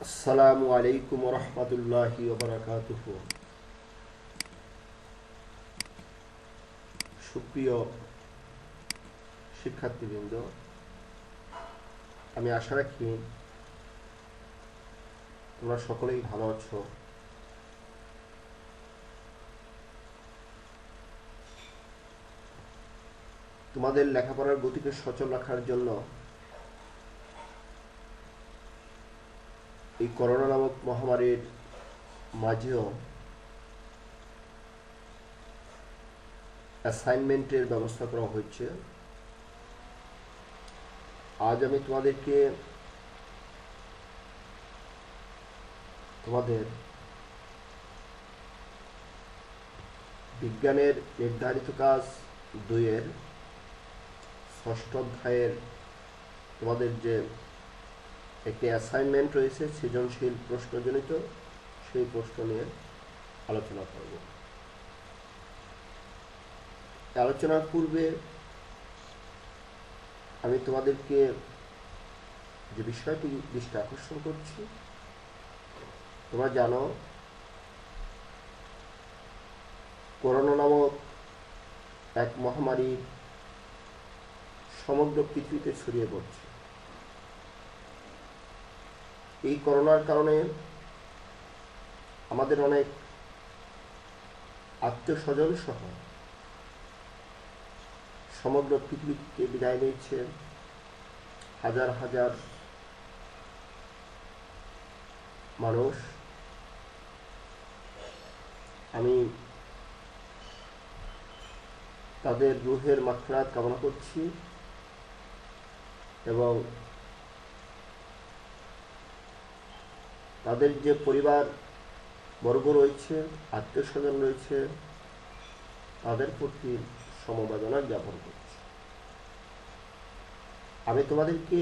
আসসালামু আলাইকুম রহমতুল্লাহি ওবরাকাতুহু। সুপ্রিয় শিক্ষার্থীবৃন্দ, আমি আশা রাখি তোমরা সকলেই ভালো আছো। তোমাদের লেখাপড়ার গতিকে সচল রাখার জন্য এই করোনা নামক মহামারীর মাঝেও অ্যাসাইনমেন্টের ব্যবস্থা করা হয়েছে। আজ আমি তোমাদেরকে তোমাদের বিজ্ঞানের নির্ধারিত কাজ 2-এর 6ষ্ঠ অধ্যায়ের তোমাদের যে একটি অ্যাসাইনমেন্ট রয়েছে সৃজনশীল প্রশ্নজনিত, সেই প্রশ্ন নিয়ে আলোচনা করব। আলোচনার পূর্বে আমি তোমাদেরকে যে বিষয়টি দৃষ্টি আকর্ষণ করছি, তোমরা জানো করোনা নামক এক মহামারী সমগ্র পৃথিবীতে ছড়িয়ে পড়ছে। এই করোনার কারণে আমাদের অনেক আত্মীয় স্বজন সহ সমগ্র পৃথিবীকে বিদায় নিচ্ছে হাজার হাজার মানুষ। আমি তাদের রুহের মাগফিরাত কামনা করছি এবং তাদের যে পরিবার বর্গ রয়েছে, আত্মীয় স্বজন রয়েছে, তাদের প্রতি সমবেদনা জ্ঞাপন করছি। আমি তোমাদেরকে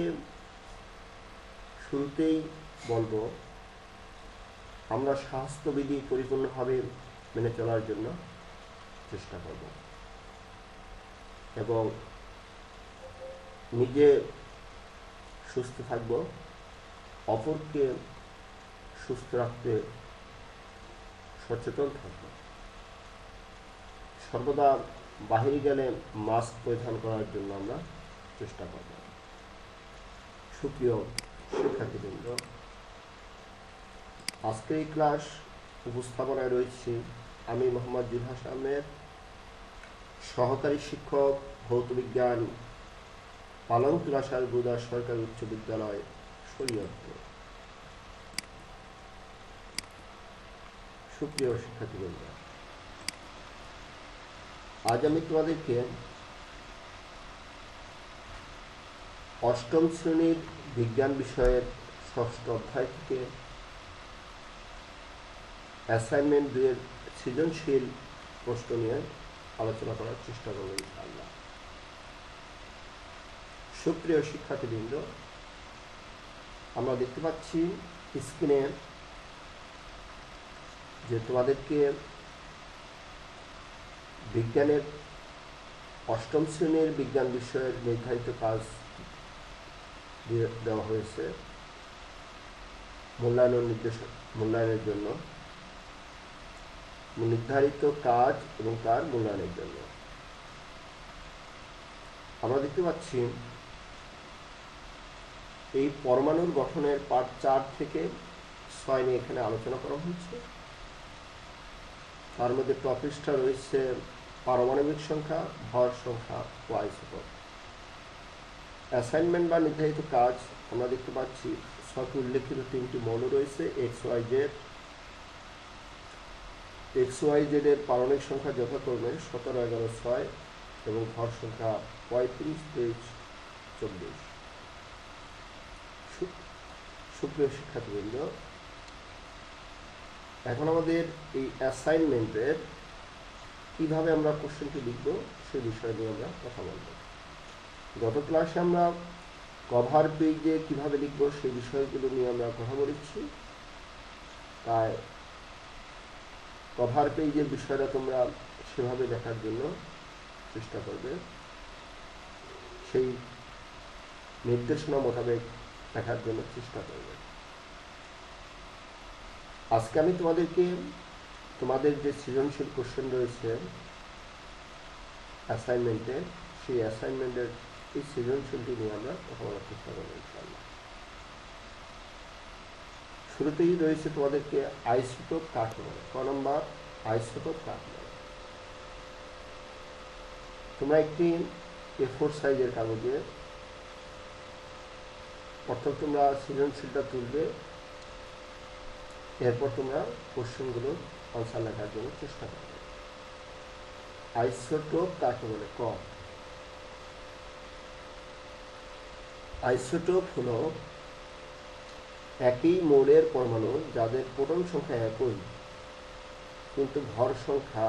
শুরুতেই বলবো, আমরা স্বাস্থ্যবিধি পরিপূর্ণভাবে মেনে চলার জন্য চেষ্টা করব এবং নিজে সুস্থ থাকব, অপরকে সুস্থ রাখতে সচেতন থাকব। সর্বদা বাহিরে গেলে মাস্ক পরিধান করার জন্য আমরা চেষ্টা করব। সুপ্রিয় শিক্ষার্থীবৃন্দ, আজকের এই ক্লাস উপস্থাপনায় রয়েছি আমি মোহাম্মদ জুলহাস আহমেদ, সহকারী শিক্ষক, ভৌতবিজ্ঞান, পালংতুলা শাহবুদা সরকারি উচ্চ বিদ্যালয়, শরীয়তপুর। সুপ্রিয় শিক্ষার্থীবৃন্দ, আজ আমি তোমাদেরকে 8ম শ্রেণীর বিজ্ঞান বিষয়ের 6ষ্ঠ অধ্যায় থেকে অ্যাসাইনমেন্ট 2-এর সৃজনশীল প্রশ্ন নিয়ে আলোচনা করার চেষ্টা করব ইনশাআল্লাহ। সুপ্রিয় শিক্ষার্থীবৃন্দ, আমরা দেখতে পাচ্ছি স্ক্রিনে যে তোমাদেরকে বিজ্ঞানের 8ম শ্রেণীর বিজ্ঞান বিষয়ের নির্ধারিত কাজ দেওয়া হয়েছে মূল্যায়নের জন্য, নির্ধারিত কাজ এবং তার মূল্যায়নের জন্য। আমরা দেখতে পাচ্ছি এই পরমাণুর গঠনের পার্ট 4 থেকে 6 নিয়ে এখানে আলোচনা করা হয়েছে। তার মধ্যে টপিকসটা রয়েছে পারমাণবিক সংখ্যা, ভর সংখ্যা ও আইসোটোপ। অ্যাসাইনমেন্ট বা নির্ধারিত কাজ আমরা দেখতে পাচ্ছি ছকে উল্লেখিত 3টি মৌল রয়েছে XYZ এর পারমাণবিক সংখ্যা যথাক্রমে 17, 11, 6 এবং ভর সংখ্যা 35, 23, 24। সুপ্রিয় শিক্ষার্থীবৃন্দ, এখন আমাদের এই অ্যাসাইনমেন্টের কিভাবে আমরা কোশ্চেনটি লিখব সে বিষয় নিয়ে আমরা কথা বলব। গত ক্লাসে আমরা কভার পেজে কিভাবে লিখব সেই বিষয়গুলো নিয়ে আমরা কথা বলেছি, তাই কভার পেজের বিষয়টা তোমরা সেভাবে দেখার জন্য চেষ্টা করবে, সেই নির্দেশনা মোতাবেক দেখার জন্য চেষ্টা করবে। আজকে আমি তোমাদেরকে তোমাদের যে সৃজনশীল কোশ্চেন রয়েছে অ্যাসাইনমেন্টে, সেই অ্যাসাইনমেন্টের এই সৃজনশীলটি নিয়ে আমরা কথা বলার চেষ্টা করবো ইনশাআল্লাহ। শুরুতেই রয়েছে তোমাদেরকে আইসোটোপ কাকে বলে। ক নম্বর, আইসোটোপ কাকে বলে। তোমরা একটি A4 সাইজের কাগজে প্রথম তোমরা সৃজনশীলটা তুলবে, এরপর তোমরা কোশ্চেনগুলো আনসার লেখার জন্য চেষ্টা করবে। আইসোটোপ কাকে বলে। ক, আইসোটোপ হলো একই মৌলের পরমাণু যাদের প্রোটন সংখ্যা একই কিন্তু ভর সংখ্যা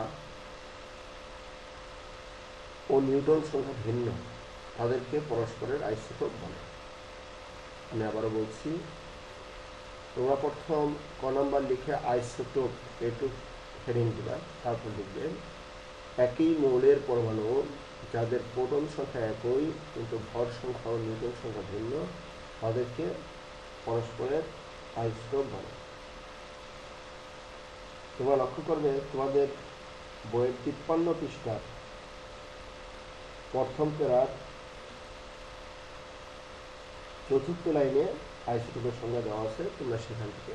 ও নিউটন সংখ্যা ভিন্ন, তাদেরকে পরস্পরের আইসোটোপ বলে। আমি আবারও বলছি, তোমরা প্রথম ক নম্বর লিখে আইসোটোপ একটু হেডিং দিবা, তারপর লিখবে একই মৌলের পরমাণু যাদের প্রোটন সংখ্যা একই কিন্তু ভর সংখ্যা ও নিউটন সংখ্যা ভিন্ন, তাদেরকে পরস্পরের আইসোটোপ বলে। তোমরা লক্ষ্য করবে তোমাদের বইয়ের 53 পৃষ্ঠার প্রথম প্যারার 4th লাইনে আইসোটোপের সংজ্ঞা দেওয়া আছে, তোমরা সেখান থেকে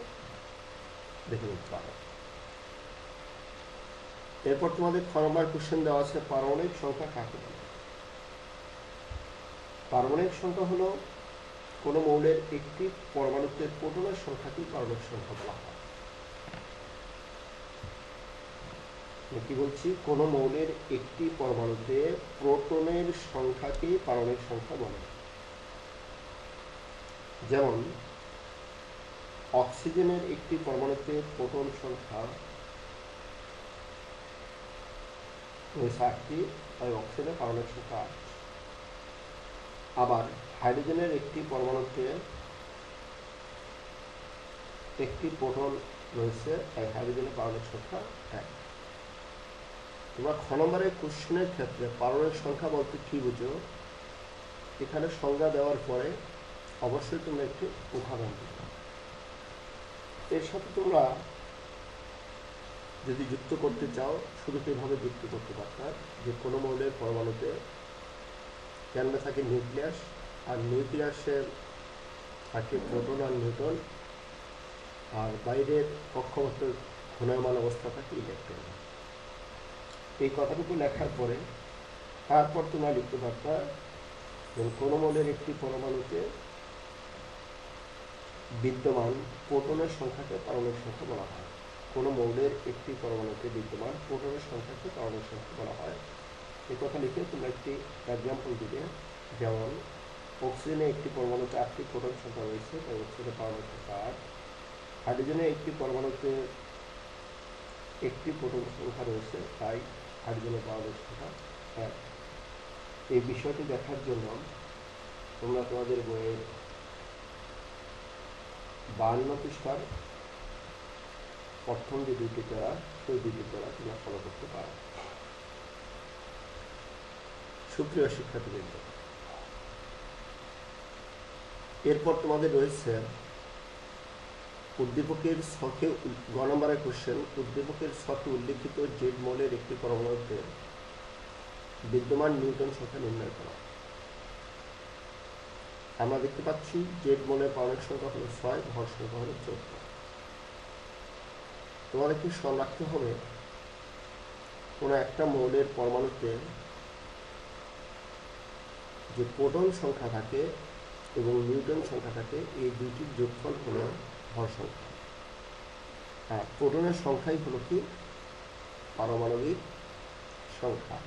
দেখে নিতে পারো। এরপর তোমাদের খ নম্বর কোশ্চেন দেওয়া আছে পারমাণবিক সংখ্যা কাকে বলে। পারমাণবিক সংখ্যা হলো কোনো মৌলের একটি পরমাণুতে প্রোটনের সংখ্যাকেই পারমাণবিক সংখ্যা বলা হয়। কি বলছি, কোনো মৌলের একটি পরমাণুতে প্রোটনের সংখ্যাকেই পারমাণবিক সংখ্যা বলে। যেমন অক্সিজেনের একটি পরমাণুতে প্রোটন সংখ্যা 8টি, তাই অক্সিজেনের পারমাণবিক সংখ্যা 8। আবার হাইড্রোজেনের একটি পরমাণুতে একটি প্রোটন রয়েছে, তাই হাইড্রোজেনের পারমাণবিক সংখ্যা 1। তোমরা খ নম্বরের কোশ্চেনের ক্ষেত্রে পারমাণবিক সংখ্যা বলতে কি বুঝো, এখানে সংজ্ঞা দেওয়ার পরে অবশ্যই তোমরা একটি উদাহরণ দিবে। এর সাথে তোমরা যদি যুক্ত করতে চাও শুধু এভাবে যুক্ত করতে পারতাম যে কোনো মৌলের পরমাণুতে কেন্দ্রে থাকে নিউক্লিয়াস, আর নিউক্লিয়াসের থাকে প্রোটন আর নিউট্রন, আর বাইরের কক্ষপথে ঘূর্ণায়মান অবস্থা থাকে ইলেকট্রন। এই কথাটুকু লেখার পরে তারপর তোমরা লিখতে পারতা কোনো মৌলের একটি পরমাণুতে বিদ্যমান প্রোটনের সংখ্যাকে পারমাণবিক সংখ্যা বলা হয়। কোনো মৌলের একটি পরমাণুতে বিদ্যমান প্রোটনের সংখ্যাকে পারমাণবিক সংখ্যা বলা হয়। এই কথা লিখে তোমরা একটি এক্সাম্পল দিবে, যেমন অক্সিজেনে একটি পরমাণুতে 8টি প্রোটন সংখ্যা রয়েছে, তাই অক্সিজেনের পারমাণবিক সংখ্যা 8। হাইড্রোজেনে একটি পরমাণুতে একটি প্রোটন সংখ্যা রয়েছে, তাই হাইড্রোজেনের পারমাণবিক সংখ্যা 1। এই বিষয়টি দেখার জন্য তোমরা তোমাদের বইয়ের 52 পৃষ্ঠার প্রথম যে দুইটি প্যারা, সেই দুইটি প্যারা তোমরা ফলো করতে পারো। সুপ্রিয় শিক্ষার্থীবৃন্দ, এরপর তোমাদের রয়েছে উদ্দীপকের ছকে গ নম্বরের কোশ্চেন, উদ্দীপকের ছকে উল্লিখিত জেড মৌলের একটি পরমাণুতে বিদ্যমান নিউটন সংখ্যা নির্ণয় করা। আমরা দেখতে পাচ্ছি জেড মৌলের পারমাণবিক সংখ্যা হলো 6, ভর সংখ্যা হলো 14। তোমাদেরকে স্মরণ রাখতে হবে কোনো একটা মৌলের পরমাণুতে যে প্রোটন সংখ্যা থাকে এবং নিউটন সংখ্যা থাকে, এই দুইটির যোগফল হলো ভর সংখ্যা। আর প্রোটনের সংখ্যাই হলো কি পারমাণবিক সংখ্যা।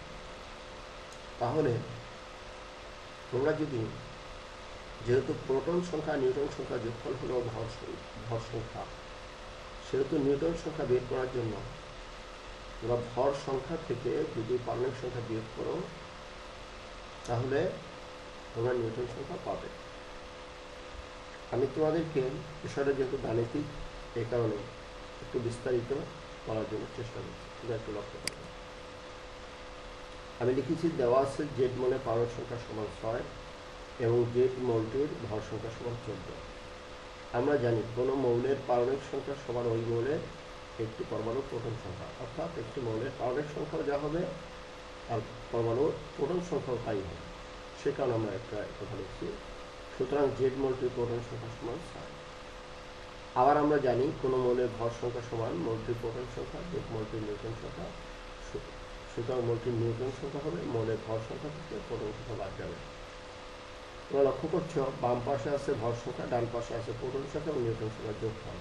তাহলে তোমরা যদি যেহেতু প্রোটন সংখ্যা নিউটন সংখ্যা যোগফল হলো ভর সংখ্যা, সেহেতু নিউটন সংখ্যা বের করার জন্য তোমরা ভর সংখ্যা থেকে যদি পারমাণবিক সংখ্যা বিয়োগ করো তাহলে তোমরা নিউটন সংখ্যা পাবে। আমি তোমাদেরকে বিষয়টা যেহেতু গাণিতিক, এই কারণে একটু বিস্তারিত করার জন্য চেষ্টা করছি, এটা একটু লক্ষ্য করবে। আমি লিখেছি দেওয়া আছে জেড মৌলের পারমাণবিক সংখ্যা সমান 6 এবং জেড মৌলটির ভর সংখ্যা সমান 14। আমরা জানি কোনো মৌলের পারমাণবিক সংখ্যা সমান ওই মৌলের একটি পরমাণু প্রোটন সংখ্যা, অর্থাৎ একটি মৌলের পারমাণবিক সংখ্যাও যা হবে আর পরমাণুর প্রোটন সংখ্যাও তাই হবে। সে কারণে আমরা একটা কথা লিখছি, সুতরাং জেড মোলটির প্রোটন সংখ্যা সমান 6। আবার আমরা জানি কোনো মৌলের ভর সংখ্যা সমান মোলটির প্রোটন সংখ্যা জেড মোলটির নিউটন সংখ্যা। সুতরাং মোলটির নিউটন সংখ্যা হবে মৌলের ভর সংখ্যা থেকে প্রোটন সংখ্যা বাদ যাবে। তোমরা লক্ষ্য করছো বাম পাশে আছে ভর সংখ্যা, ডান পাশে আছে প্রোটন সংখ্যা এবং নিউটন সংখ্যা যোগফল।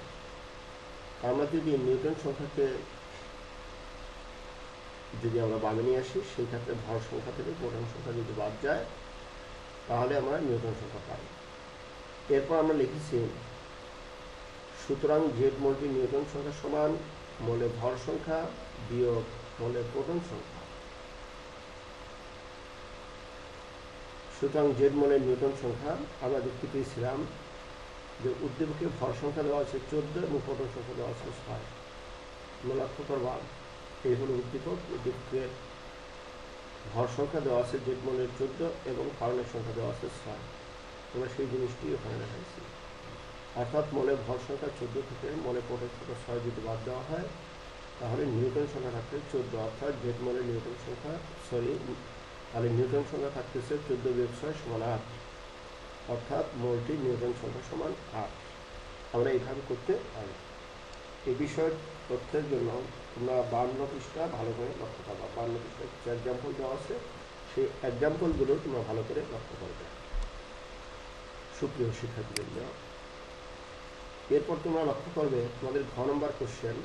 আমরা যদি নিউটন সংখ্যাকে যদি আমরা বামে নিয়ে আসি, সেই ক্ষেত্রে ভর সংখ্যা থেকে প্রোটন সংখ্যা যদি বাদ যায় তাহলে আমরা নিউটন সংখ্যা পাই। এরপর আমরা লিখেছি সুতরাং জেড মোলটির নিউটন সংখ্যা সমান মোলের ভর সংখ্যা বিয়োগ মোলের প্রোটন সংখ্যা। সুতরাং জেড মোলের নিউটন সংখ্যা আমরা দেখতে পেয়েছিলাম যে উদ্দীপকে ভর সংখ্যা দেওয়া আছে 14 এবং প্রোটন সংখ্যা দেওয়া আছে 6। তোমরা লক্ষ্য করবা এই হলো উদ্দীপক, উদ্দীপকের ভর সংখ্যা দেওয়া আছে জেড মোলের 14 এবং পারমাণবিক সংখ্যা দেওয়া আছে 6। তোমরা সেই জিনিসটি ওখানে দেখাইছি, অর্থাৎ মোলের ভর সংখ্যা 14 থেকে মোলের প্রোটন সংখ্যা 6 যদি বাদ দেওয়া হয় তাহলে নিউটন সংখ্যা থাকবে 14, অর্থাৎ জেড মোলের নিউটন সংখ্যা তাহলে নিউটন সংখ্যা থাকতেছে 14 বিয়োগ 6 সমান 8, অর্থাৎ মোলটি নিউটন সংখ্যা সমান 8। আমরা এইভাবে করতে পারি। এই বিষয় তথ্যের জন্য তোমরা 52 পৃষ্ঠা ভালো করে লক্ষ্য করবা। 52 পৃষ্ঠায় কিছু এক্সাম্পল দেওয়া আছে, সেই এক্সাম্পলগুলো তোমরা ভালো করে লক্ষ্য করবে সুপ্রিয় শিক্ষার্থীবৃন্দ। এরপর তোমরা লক্ষ্য করবে তোমাদের ঘ নম্বর কোশ্চেন,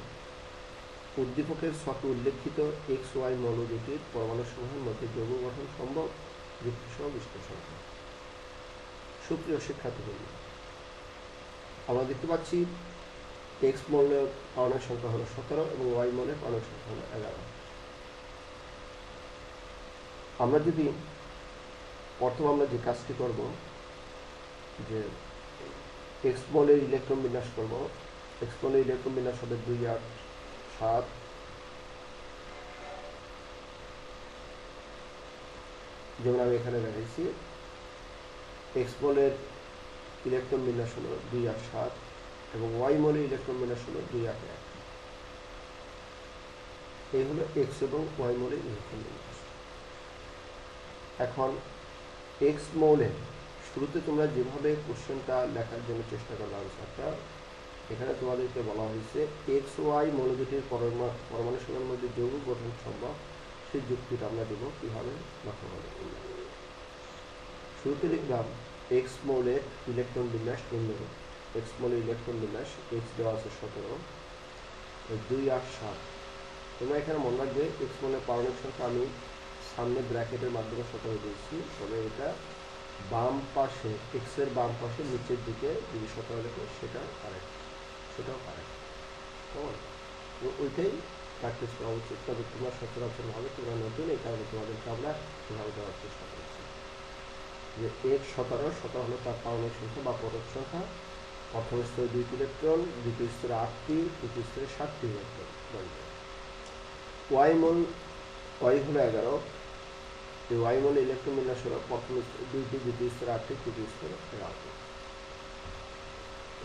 উদ্দীপকের ছকে উল্লেখিত এক্স ওয়াই মৌল দুটির পরমাণু সমূহের মধ্যে যৌগ গঠন সম্ভব যুক্তিসহ বিশ্লেষণ। সুপ্রিয় শিক্ষার্থীবৃন্দ, আমরা দেখতে পাচ্ছি এক্স মৌলের পারমাণবিক সংখ্যা হলো 17 এবং ওয়াই মৌলের পারমাণবিক সংখ্যা হলো 11। আমরা যদি প্রথম আমরা যে কাজটি করব যে এক্স মৌলের ইলেকট্রন বিন্যাস করব। এক্স মৌলের ইলেকট্রন বিন্যাস হবে 2, 8, 7। যেমন আমি এখানে দেখাইছি এক্স মৌলের ইলেকট্রন বিন্যাস হলো 2, 8, 7 এবং ওয়াই মৌলের ইলেকট্রন বিন্যাস হলো 2, 8, 1। এই হলো এক্স এবং ওয়াই মৌলের ইলেকট্রন বিন্যাস। এখন এক্স মৌলের শুরুতে তোমরা যেভাবে কোশ্চেনটা লেখার জন্য চেষ্টা করবে আনসারটা, এখানে তোমাদেরকে বলা হয়েছে এক্স ওয়াই মৌল দুটির পরমাণু সমূহের মধ্যে যৌগ গঠন সম্ভব, সেই যুক্তিটা আমরা দেব কীভাবে লক্ষ্য করব। শুরুতে লিখলাম এক্স মৌলের ইলেকট্রন বিন্যাস নিম্নরূপ। এক্স মৌলের ইলেকট্রন বিন্যাস এক্স দেওয়া আছে 17, 2, 8, 7। তোমরা এখানে মনে রাখবে এক্স মৌলের পারমাণবিক সংখ্যা আমি সামনে ব্র্যাকেটের মাধ্যমে 17 দিয়েছি, তবে এটা বাম পাশে এক্সের বাম পাশে নিচের দিকে যদি 17 লেখো সেটাও কারেক্ট। কেমন ওইটাই প্র্যাকটিস করা উচিত। তবে তোমরা সচরাচর হবে তোমরা নতুন, এই কারণে তোমাদেরকে আমরা এভাবে দেওয়ার চেষ্টা করছি যে এক্স 17 হলো তার পারমাণবিক সংখ্যা বা প্রোটন সংখ্যা। প্রথম স্তরে 2টি ইলেকট্রন, দ্বিতীয় স্তরে 8টি, তৃতীয় স্তরে 7টি ইলেকট্রন। ওয়াই হলো 11। এই ওয়াই মৌলের ইলেকট্রন বিন্যাস হলো প্রথম স্তরে 2টি, দ্বিতীয় স্তরে 8টি, তৃতীয় স্তরে 11টি।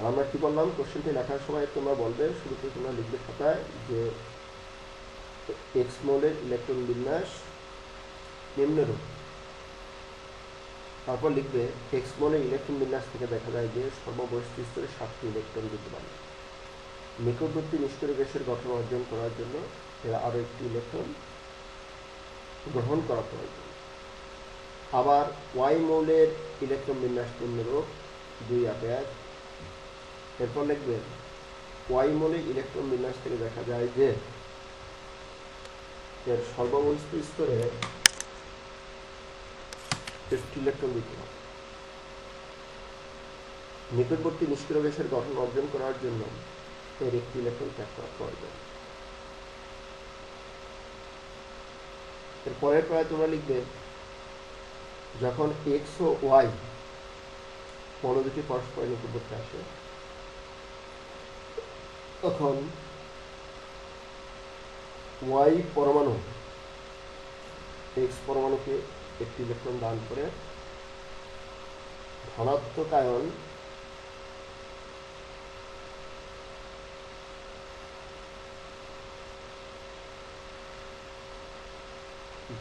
আমরা কি বললাম কোশ্চেনটি লেখার সময় তোমরা বলবে, শুরুতে তোমরা লিখবে খাতায় যে এক্স মৌলের ইলেকট্রন বিন্যাস নিম্নরূপ। তারপর লিখবে এক্স মৌলের ইলেকট্রন বিন্যাস থেকে দেখা যায় যে সর্ববহিষ্ঠ স্তরে 7টি ইলেকট্রন বিদ্যমান। নিকটবর্তী নিষ্ক্রিয় গ্যাসের গঠন অর্জন করার জন্য এরা আরও একটি ইলেকট্রন গ্রহণ করা প্রয়োজন। আবার ওয়াই মৌলের ইলেকট্রন বিন্যাস নিম্নরূপ 2, 8, 1। এরপর লিখবেন ওয়াই মৌলের ইলেকট্রন বিন্যাস থেকে দেখা যায় যে এর সর্ববহিষ্ঠ স্তরে 10টি ইলেকট্রন বিদ্যমান। নিকটবর্তী নিষ্ক্রিয় গ্যাসের গঠন অর্জন করার জন্য এর একটি ইলেকট্রন ত্যাগ করা প্রয়োজন। এর পরের প্রায় তোমরা লিখবে যখন এক্স ও ওয়াই মৌল দুটি পরস্পর নিকটবর্তী আসে তখন ওয়াই পরমাণু এক্স পরমাণুকে একটি ইলেকট্রন দান করে ধনাত্মক আয়ন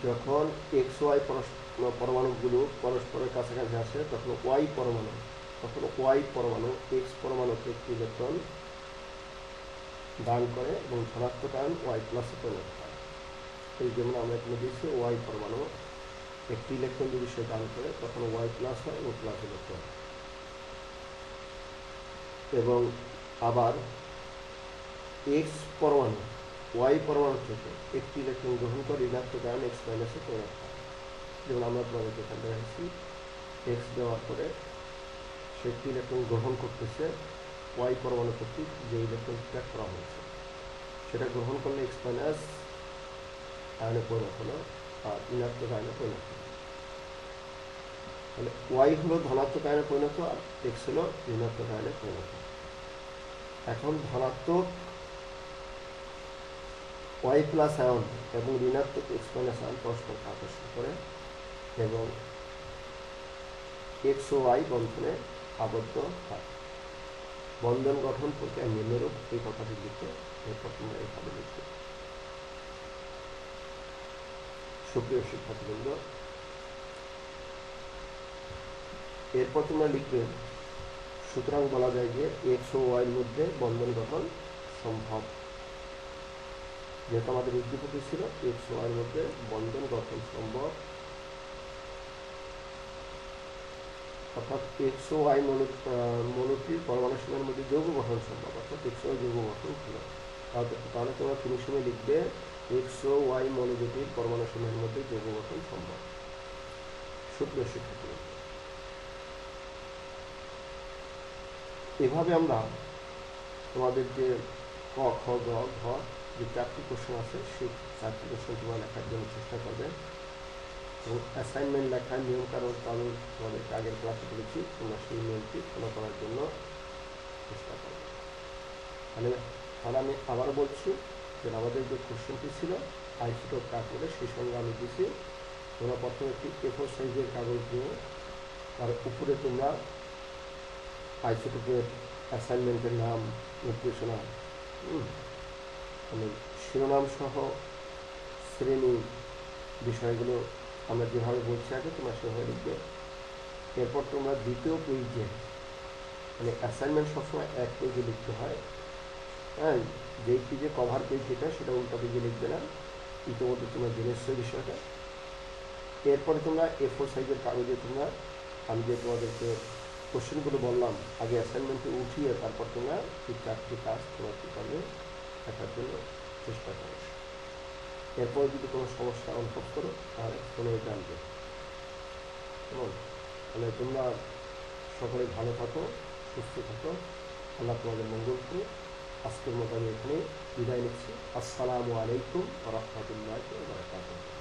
যখন এক্স ওয়াই পরমাণুগুলো পরস্পরের কাছাকাছি আসে তখন ওয়াই পরমাণু এক্স পরমাণুকে একটি ইলেকট্রন দান করে এবং ধনাত্মক আয়ন ওয়াই প্লাসে পরিণত হয়। এই যেমন আমরা এখানে দিয়েছি ওয়াই পরমাণু একটি ইলেকট্রন যদি সে দান করে তখন ওয়াই প্লাস হয় ও প্লাস ইলেকট্রন। এবং আবার এক্স পরমাণু ওয়াই পরমাণু থেকে একটি ইলেকট্রন গ্রহণ করে ঋণাত্মক আয়ন এক্স মাইনাসে পরিণত হয়। যেমন আমরা তোমাদের এখানে দেখেছি এক্স দেওয়ার পরে সে একটি ইলেকট্রন গ্রহণ করতেছে ওয়াই পরমাণু কর্তৃক যে ইলেকট্রন ত্যাগ করা হয়েছে সেটা গ্রহণ করলে এক্স মাইনাস আয়নে পরিণত হলো আর ঋণাত্মক আয়নে পরিণত হলো। তাহলে ওয়াই হলো ধনাত্মক আয়নে পরিণত আর এক্স হলো ঋণাত্মক আয়নে পরিণত। এখন ধনাত্মক ওয়াই প্লাস আয়ন এবং ঋণাত্মক এক্স মাইনাস আয়ন পরস্পরকে আকর্ষণ করে এবং এক্স ও ওয়াই বন্ধনে আবদ্ধ হয়। বন্ধন গঠন প্রক্রিয়া নিম্নরূপ এই কথাটি লিখে এরপর তোমরা এইভাবে লিখবে। সুপ্রিয় শিক্ষার্থীবৃন্দ, এরপর তোমরা লিখবে সুতরাং বলা যায় যে এক্স ও ওয়াইয়ের মধ্যে বন্ধন গঠন সম্ভব। যেহেতু আমাদের উদ্দীপকটি ছিল এক্স ও ওয়াইয়ের মধ্যে বন্ধন গঠন সম্ভব, অর্থাৎ এক্স ও ওয়াই মৌলটির পরমাণু সময়ের মধ্যে যৌগ গঠন সম্ভব, অর্থাৎ এক্স ও ওয়াই যৌগ গঠন হলো। তাহলে তোমরা ফিনিশিংয়ে লিখবে এক্স ও ওয়াই মৌল দুটির পরমাণু সময়ের মধ্যে যৌগ গঠন সম্ভব। সুপ্রিয় শিক্ষার্থী, এভাবে আমরা তোমাদের যে ক খ গ ঘ যে 4টি কোশ্চেন আছে সেই 4টি কোশ্চেন তোমরা লেখার জন্য চেষ্টা করবে এবং অ্যাসাইনমেন্ট লেখার নিয়মকানুন আমি তোমাদেরকে আগের ক্লাসে বলেছি, তোমরা সেই নিয়মটি ফলো করার জন্য চেষ্টা করবে। তাহলে আমি আবারও বলছি যে আমাদের যে কোশ্চেনটি ছিল আইসোটোপ কাগজে সেই সঙ্গে আমি দিয়েছি। তোমরা প্রথমে একটি A4 সাইজের কাগজ নিয়ে তার উপরে তোমরা আইসোটোপের অ্যাসাইনমেন্টের নাম, নির্দেশনা, মানে শিরোনাম সহ শ্রেণী বিষয়গুলো আমরা যেভাবে বলছি আগে তোমরা সেভাবে লিখবে। এরপর তোমরা দ্বিতীয় পেজে, মানে অ্যাসাইনমেন্ট সবসময় এক পেজে লিখতে হয়, হ্যাঁ, যেই পেজে কভার পেজ যেটা সেটা উল্টা পেজে লিখবে না, ইতিমধ্যে তোমরা জেনেছো বিষয়টা। এরপরে তোমরা A4 সাইজের কাগজে তোমরা আমি যে তোমাদেরকে কোশ্চেনগুলো বললাম আগে অ্যাসাইনমেন্টে উঠিয়ে তারপর তোমরা এই 4টি কাজ তোমরা কী করবে দেখার জন্য চেষ্টা করো। এরপর যদি কোনো সমস্যা অনুভব করো তাহলে ফোনে জানবে। কেমন? তাহলে তোমরা সকলে ভালো থাকো, সুস্থ থাকো, আল্লাহ তোমাদের মঙ্গল করুক। আজকের মতো আমি এখানে বিদায় নিচ্ছি। আসসালামু আলাইকুম ওয়া রাহমাতুল্লাহি ওয়া বারাকাতুহু।